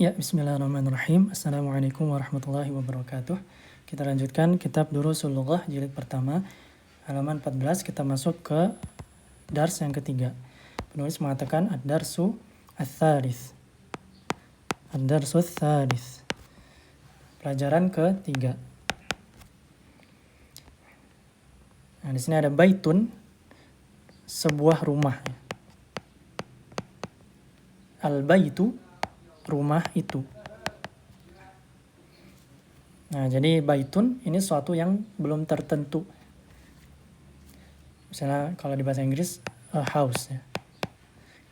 Ya, bismillahirrahmanirrahim. Assalamualaikum warahmatullahi wabarakatuh. Kita lanjutkan kitab Durusul Lughah jilid pertama, halaman 14. Kita masuk ke dars yang ketiga. Penulis mengatakan ad-darsu ats-tsalits. Ad-darsu ats-tsalits. Pelajaran ketiga. Nah, di sini ada baitun, sebuah rumah. Al-baitu, rumah itu. Nah, jadi baitun ini sesuatu yang belum tertentu. Misalnya kalau di bahasa Inggris a house ya.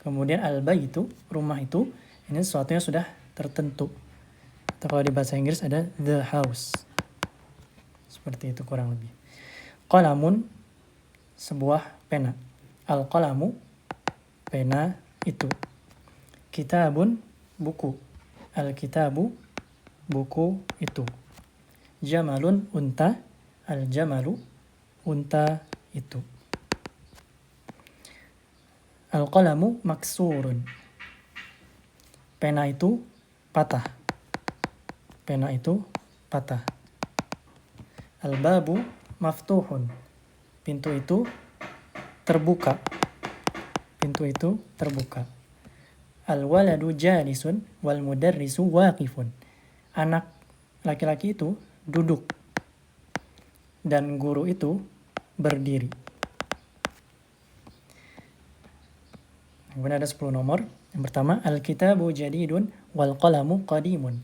Kemudian al-baitu, rumah itu, ini sesuatu yang sudah tertentu. Atau kalau di bahasa Inggris ada the house. Seperti itu kurang lebih. Qalamun, sebuah pena. Al-qalamu, pena itu. Kitabun, buku. Al-kitabu, buku itu. Jamalun, unta. Al-jamalu, unta itu. Al-qalamu maksurun. Pena itu patah. Pena itu patah. Al-babu maftuhun. Pintu itu terbuka. Pintu itu terbuka. Al-waladu jalisun wal mudarrisu waqifun. Anak laki-laki itu duduk dan guru itu berdiri. Kemudian ada 10 nomor. Yang pertama, al-kitabu jadidun wal qalamu qadimun.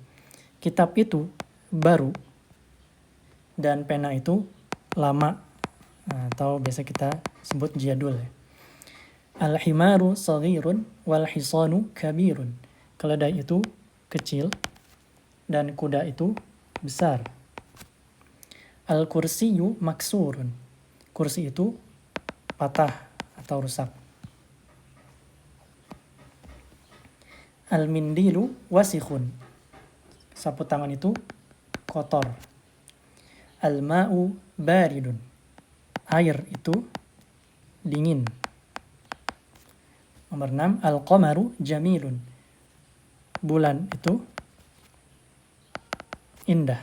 Kitab itu baru dan pena itu lama, atau biasa kita sebut jadul. Al-himaru saghirun wal hisanu kabirun. Keledai itu kecil dan kuda itu besar. Al-kursiyu maksurun. Kursi itu patah atau rusak. Al-mindilu wasikhun. Sapu tangan itu kotor. Al-ma'u baridun. Air itu dingin. Nomor 6, al-qamaru jamilun. Bulan itu indah.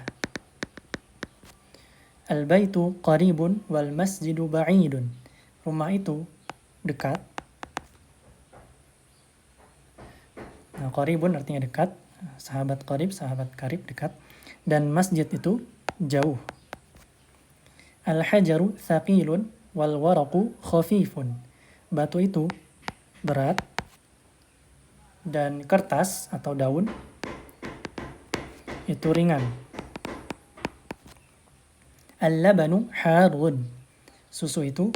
Al-baitu qaribun wal masjidu ba'idun. Rumah itu dekat. Nah, qaribun artinya dekat. Sahabat qarib, sahabat karib, dekat. Dan masjid itu jauh. Al-hajaru thaqilun wal waraqu khafifun. Batu itu berat dan kertas atau daun itu ringan. Al-labanu harun. Susu itu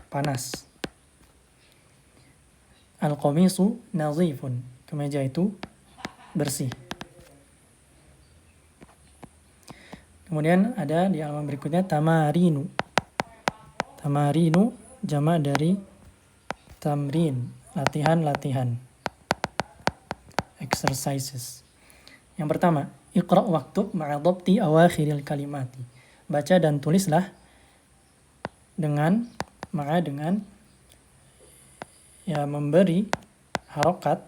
panas. Al-qamisu nazifun. Kemeja itu bersih. Kemudian ada di halaman berikutnya tamarinu. Tamarinu jamak dari tamrin, latihan-latihan. Exercises. Yang pertama, iqra' waktub ma'a dhabti awakhiril kalimati. Baca dan tulislah dengan ya memberi harokat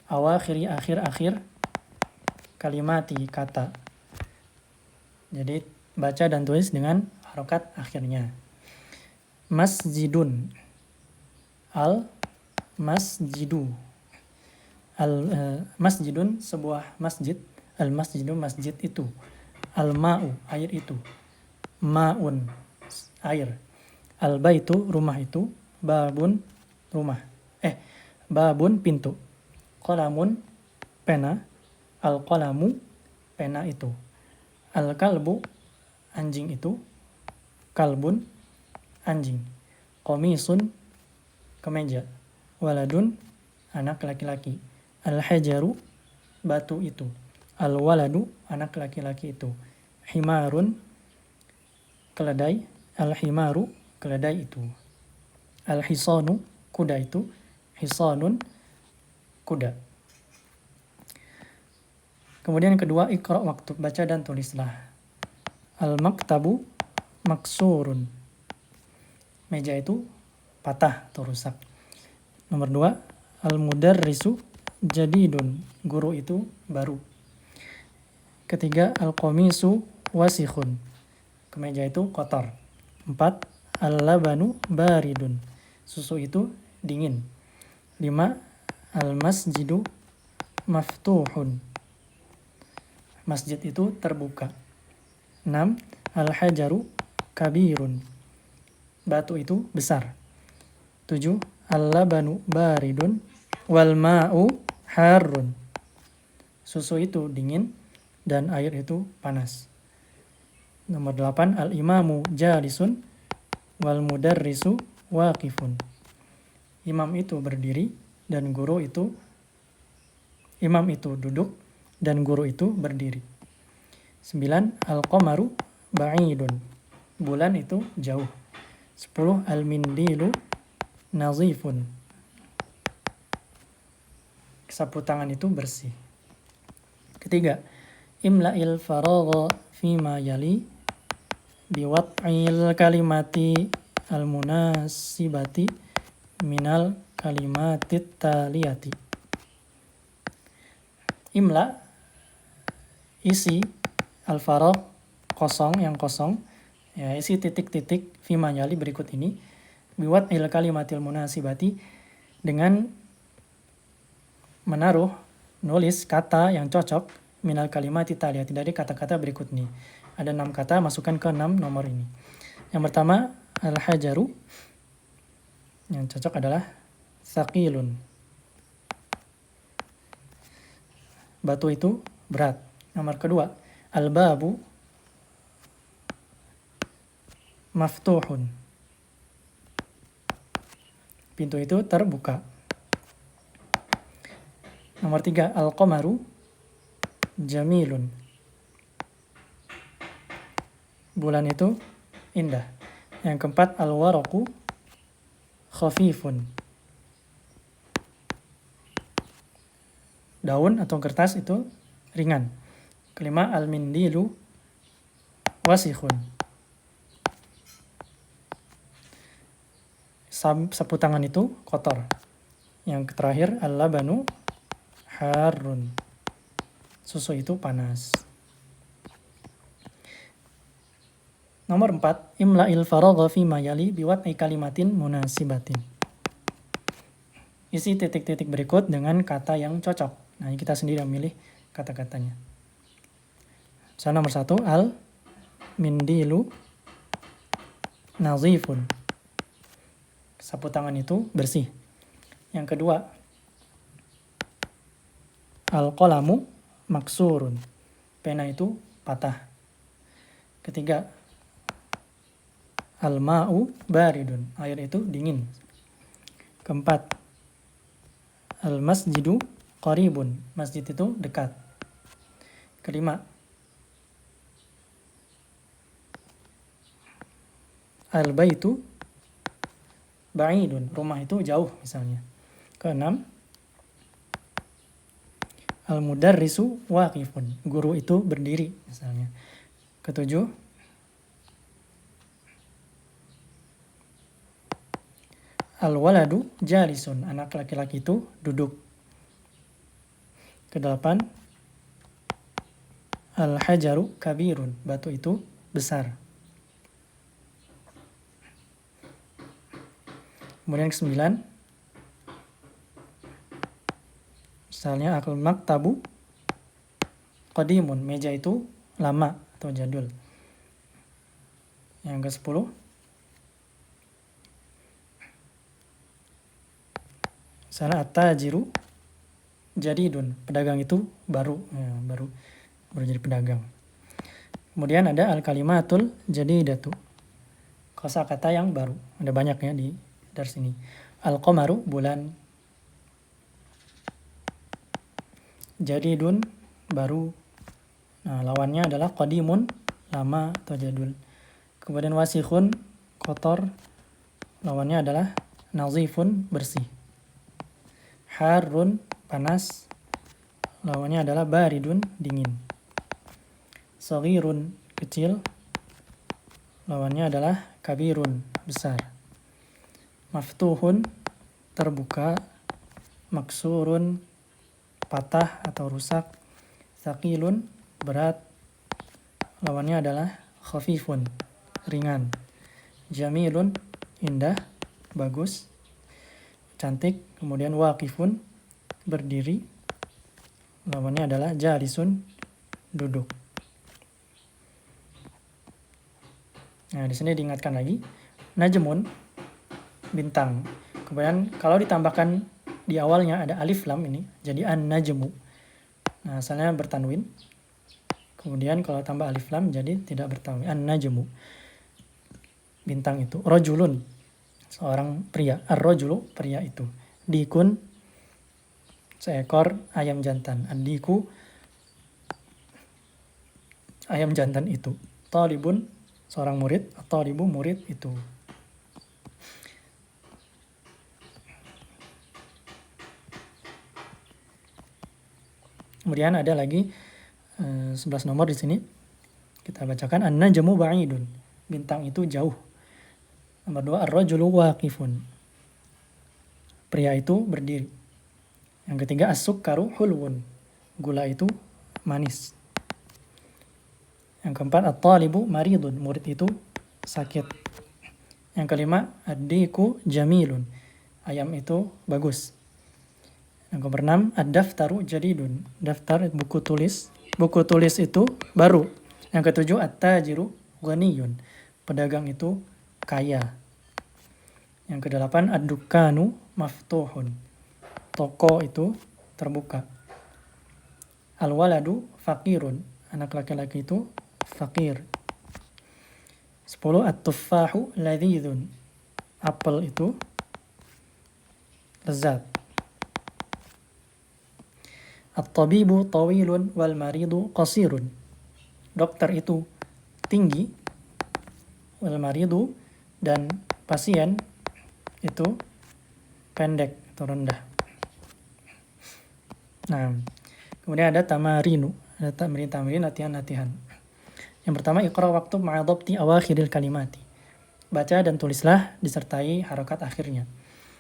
awakhiri akhir-akhir kalimati kata. Jadi baca dan tulis dengan harokat akhirnya. Masjidun. Al-masjidu. Masjidun, sebuah masjid. Al-masjidu, masjid itu. Al-ma'u, air itu. Ma'un, air. Al-baitu, rumah itu. Babun, rumah. Babun, pintu. Qalamun, pena. Al-qalamu, pena itu. Al-kalbu, anjing itu. Kalbun, anjing. Qamisun, kemeja. Waladun, anak laki-laki. Al-hajaru, batu itu. Al-waladu, anak laki-laki itu. Himarun, keledai. Al-himaru, keledai itu. Al-hisanu, kuda itu. Hisanun, kuda. Kemudian yang kedua, iqra' waktub, baca dan tulislah. Al-maktabu maksurun. Meja itu patah atau rusak. Nomor 2, al-mudarrisu jadidun, guru itu baru. Ketiga, al-qamisu wasikhun, kemeja itu kotor. 4, al-labanu baridun, susu itu dingin. 5, al-masjidu maftuhun, masjid itu terbuka. 6, al-hajaru kabirun, batu itu besar. 7, al-labanu baridun wal ma'u harun, susu itu dingin dan air itu panas. Nomor 8, al-imamu jalisun wal mudarrisu waqifun, imam itu berdiri dan guru itu imam itu duduk dan guru itu berdiri. 9, al-qamaru ba'idun, bulan itu jauh. 10, al-mindilu nazifun, sapu tangan itu bersih. Ketiga, imla'il faragha fima yali biwat'il kalimati al-munasibati minal kalimatit taliyati. Imla, isi, al-faragh, kosong, yang kosong, ya, isi titik-titik fima yali berikut ini, biwat'il kalimatil munasibati, dengan menaruh, nulis kata yang cocok, minal kalimati taliyati, dari kata-kata berikut ini. Ada 6 kata, masukkan ke 6 nomor ini. Yang pertama, al-hajaru, yang cocok adalah thaqilun, batu itu berat. Nomor kedua, al-babu maftuhun, pintu itu terbuka. Nomor 3, al-qamaru jamilun, bulan itu indah. Yang keempat, al-waraqu khafifun, daun atau kertas itu ringan. Kelima, al-mindilu wasikhun, sapu tangan itu kotor. Yang terakhir, al-labanu harun, susu itu panas. Nomor 4, imla'il faragha fima yali biwat'i kalimatin munasibatin, isi titik-titik berikut dengan kata yang cocok. Nah, ini kita sendiri memilih kata-katanya. So, nomor 1, al-mindilu nazifun, sapu tangan itu bersih. Yang kedua, al-qalamu maksurun, pena itu patah. Ketiga, al-ma'u baridun, air itu dingin. Keempat, al-masjidu qaribun, masjid itu dekat. Kelima, al-baitu ba'idun, rumah itu jauh misalnya. Keenam, al-mudarrisu waqifun, guru itu berdiri misalnya. Ketujuh, al-waladu jalisun, anak laki-laki itu duduk. Kedelapan, al-hajaru kabirun, batu itu besar. Kemudian ke-9, misalnya al-maktabu qadimun, meja itu lama atau jadul. Yang ke-10, misalnya at-tajiru jadidun, pedagang itu baru, ya, baru jadi pedagang. Kemudian ada al-kalimatul jadidatu, kosakata yang baru, ada banyak ya di dars ini. Al-qamaru, bulan. Jadidun, baru. Nah, lawannya adalah qadimun, lama atau jadul. Kemudian wasikhun, kotor. Lawannya adalah nazifun, bersih. Harun, panas. Lawannya adalah baridun, dingin. Saghirun, kecil. Lawannya adalah kabirun, besar. Maftuhun, terbuka. Maksurun, patah atau rusak. Thaqilun, berat. Lawannya adalah khafifun, ringan. Jamilun, indah, bagus, cantik. Kemudian waqifun, berdiri. Lawannya adalah jalisun, duduk. Nah, di sini diingatkan lagi, najmun, bintang. Kemudian kalau ditambahkan di awalnya ada alif lam ini, jadi an-najmu. Nah, asalnya bertanwin. Kemudian kalau tambah alif lam jadi tidak bertanwin, an-najmu. Bintang itu. Rajulun, seorang pria. Ar-rajulu, pria itu. Dikun, seekor ayam jantan. Ad-diku, ayam jantan itu. Talibun, seorang murid. At-talibu, murid itu. Kemudian ada lagi 11 nomor di sini. Kita bacakan, an-najmu ba'idun, bintang itu jauh. Nomor 2, ar-rajulu waqifun, pria itu berdiri. Yang ketiga, as-sukkaru hulwun, gula itu manis. Yang keempat, at-talibu maridun, murid itu sakit. Yang kelima, ad-diku jamilun, ayam itu bagus. Yang keenam, ad-daftaru jadidun, daftar buku tulis. Buku tulis itu baru. Yang ketujuh, at-tajiru ghaniyun, pedagang itu kaya. Yang kedelapan, ad-dukkanu maftuhun, toko itu terbuka. Al-waladu faqirun, anak laki-laki itu fakir. 10, at-tuffahu ladhidun, apel itu lezat. At-tabibu tawilun wal maridu qasirun, dokter itu tinggi, wal maridu, dan pasien itu pendek atau rendah. Nah, kemudian ada tamarinu, ada tamrin latihan-latihan. Yang pertama, iqra waktu ma'adhabti awakhiril kalimati, baca dan tulislah disertai harokat akhirnya.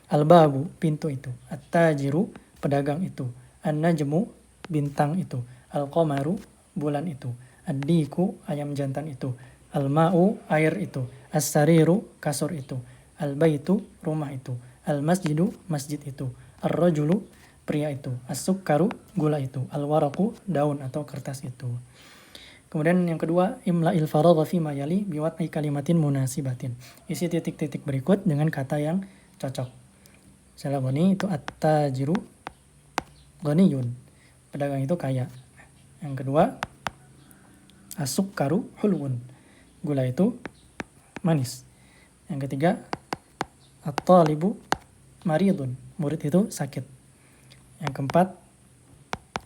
Al-babu, pintu itu. At-tajiru, pedagang itu. An-najmu, bintang itu. Al-qamaru, bulan itu. Ad-diku, ayam jantan itu. Al-ma'u, air itu. As-sariru, kasur itu. Al-baitu, rumah itu. Al-masjidu, masjid itu. Ar-rajulu, pria itu. As-sukkaru, gula itu. Al-waraku, daun atau kertas itu. Kemudian yang kedua, imla'il faragha fi ma yali biwat'i kalimatin munasibatin, isi titik-titik berikut dengan kata yang cocok. Misalnya gani itu at-tajiru ghaniyun, pedagang itu kaya. Yang kedua, as-sukkaru hulwun, gula itu manis. Yang ketiga, at-talibu maridun, murid itu sakit. Yang keempat,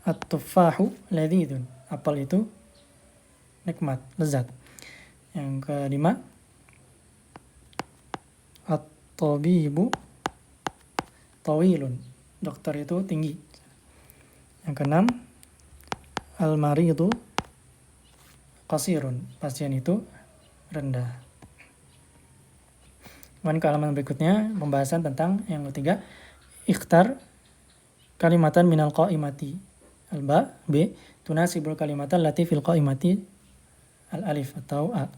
at-tuffahu ladhidun, apel itu nikmat, lezat. Yang kelima, at-tabibu tawilun, dokter itu tinggi. Yang keenam, al-maridu qasirun, pasien itu rendah. Kemudian ke halaman berikutnya, pembahasan tentang yang ketiga, ikhtar kalimatan minal qaimati. Al-ba, B, tunasibul kalimatan lati fil qaimati al-alif atau A.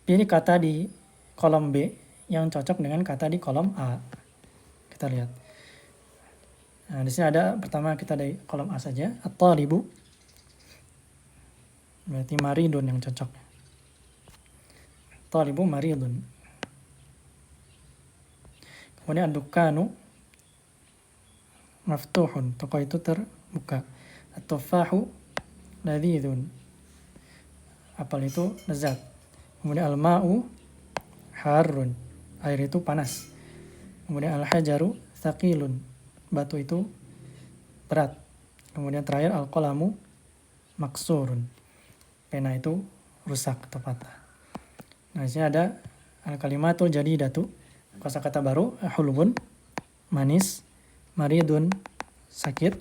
Pilih kata di kolom B yang cocok dengan kata di kolom A. Kita lihat. Nah, di sini ada pertama kita dari kolom A saja, at-talibu. Berarti maridun yang cocok. Talibu maridun. Kemudian ad-dukkanu maftuhun, toko itu terbuka. At-tuffahu ladhidun, apel itu lezat. Kemudian al-ma'u harun, air itu panas. Kemudian al-hajaru thaqilun, batu itu berat. Kemudian terakhir al-qalamu maksurun, pena itu rusak atau patah. Nah, di sini ada al-kalimatul jadidatu, kosakata baru, hulwun, manis, maridun, sakit,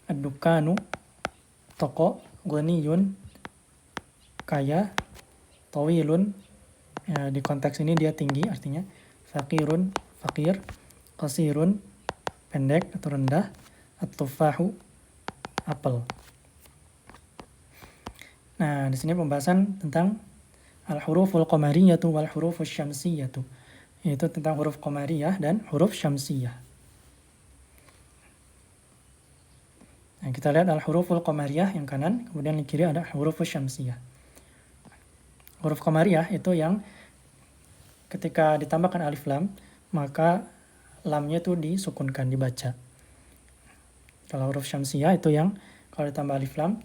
ad-dukkanu, toko, ghaniyun, kaya, tawilun, ya, di konteks ini dia tinggi artinya, faqirun, fakir, qasirun, pendek atau rendah, at-tuffahu, apel. Nah, di sini pembahasan tentang al-huruful qamariyatu wal hurufus syamsiyatu, yaitu tentang huruf qamariyah dan huruf syamsiyah. Nah, kita lihat al-huruful qamariyah yang kanan, kemudian di kiri ada hurufus syamsiyah. Huruf qamariyah itu yang ketika ditambahkan alif lam, maka lamnya itu disukunkan, dibaca. Kalau huruf syamsiyah itu yang kalau ditambah alif lam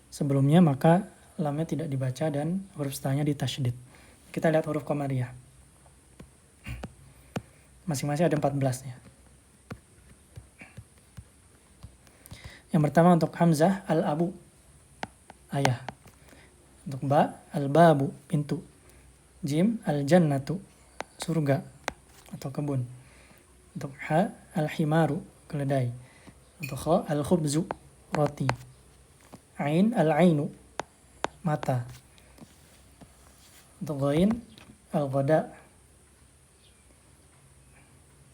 sebelumnya, maka lamnya tidak dibaca dan huruf setelahnya ditasydid. Kita lihat huruf qamariyah. Masing-masing ada 14 ya. Yang pertama untuk hamzah al-abu, ayah. Untuk ba al-babu, pintu. Jim al-jannatu, surga atau kebun. Untuk ha al-himaru, keledai. Untuk kha al-khubzu, roti. Ain al-ainu, mata. Untuk ghain al-ghada,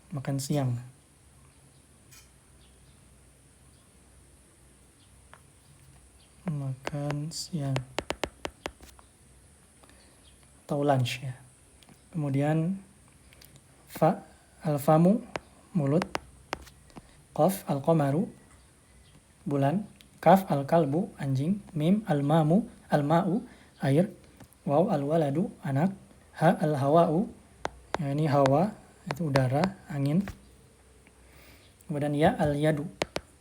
makan siang. Makan siang atau lunch ya. Kemudian fa al-famu, mulut. Qaf al-qamaru, bulan. Kaf al-kalbu, anjing. Mim al-mamu, al-ma'u, air. Waw al-waladu, anak. Ha al-hawa'u, ya, ini hawa, itu udara, angin. Kemudian ya al-yadu,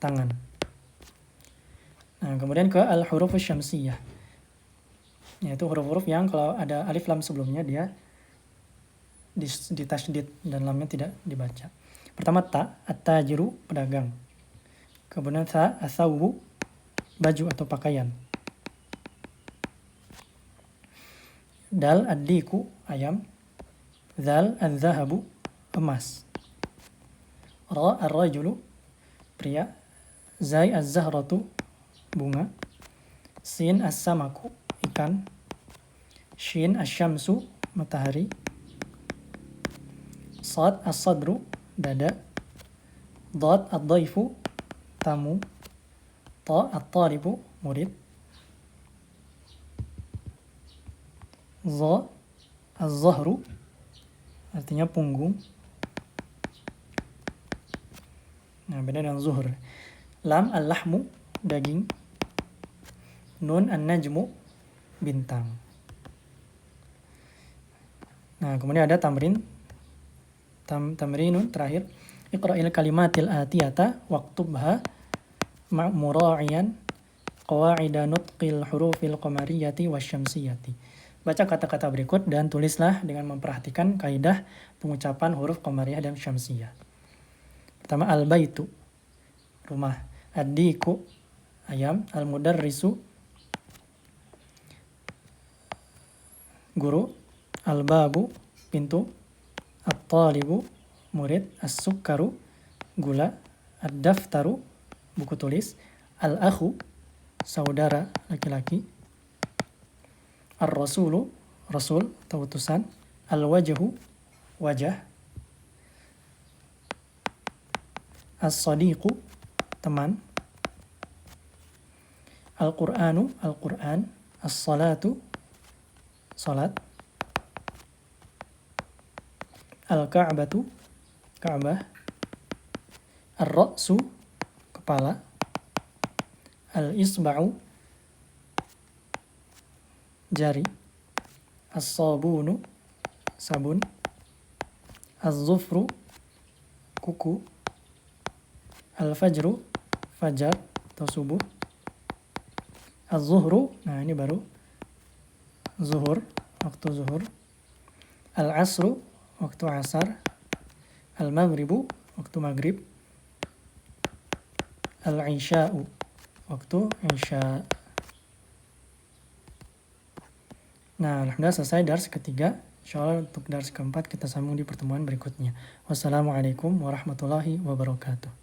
tangan. Nah, kemudian ke al-hurufus syamsiyah, yaitu huruf-huruf yang kalau ada alif lam sebelumnya dia ditasydid dan lamnya tidak dibaca. Pertama ta, at-tajiru, pedagang. Kemudian tha, as-sawbu, baju atau pakaian. Dal, ad-diku, ayam. Zal, az-zahabu, emas. Ra, ar-rajulu, pria. Zai, az-zahratu, bunga. Sin, as-samaku, ikan. Shin, asy-syamsu, matahari. Sad, as-sadru, dada. Dad, ad-daifu, tamu. Ta, at-talibu, murid. Za, az-zahru, artinya punggung. Nah, beda dengan zuhur. Lam, al-lahmu, daging. Nun, an-najmu, bintang. Nah, kemudian ada tamrinun terakhir. Iqra'il kalimatil atiyata waktubha ma'mura'iyan qawa'ida nutqil hurufil qamariyati wasyamsiyati. Baca kata-kata berikut dan tulislah dengan memperhatikan kaidah pengucapan huruf qamariyah dan syamsiyah. Pertama, al-baitu, rumah. Ad-diku, ayam. Al-mudarrisu, guru. Al-babu, pintu. At-talibu, murid. As-sukkaru, gula. Ad-daftaru, buku tulis. Al-akhu, saudara laki-laki. Ar-rasulu, rasul atau utusan. Al-wajhu, wajah. As-sadiqu, teman. Al-Qur'anu, Al-Qur'an. As-salatu, salat. Al-Ka'batu, Ka'bah. Ar-ra'su, kepala. Al-isba'u, jari. As-sabunu, sabun. Az-zufru, kuku. Al-fajru, fajar atau subuh. Az-zuhru, nah ini baru zuhur, waktu zuhur. Al-asru, waktu asar. Al-maghribu, waktu maghrib. Al-isya'u, waktu isya. Nah, alhamdulillah selesai dars ketiga. Insyaallah untuk dars keempat kita sambung di pertemuan berikutnya. Wassalamualaikum warahmatullahi wabarakatuh.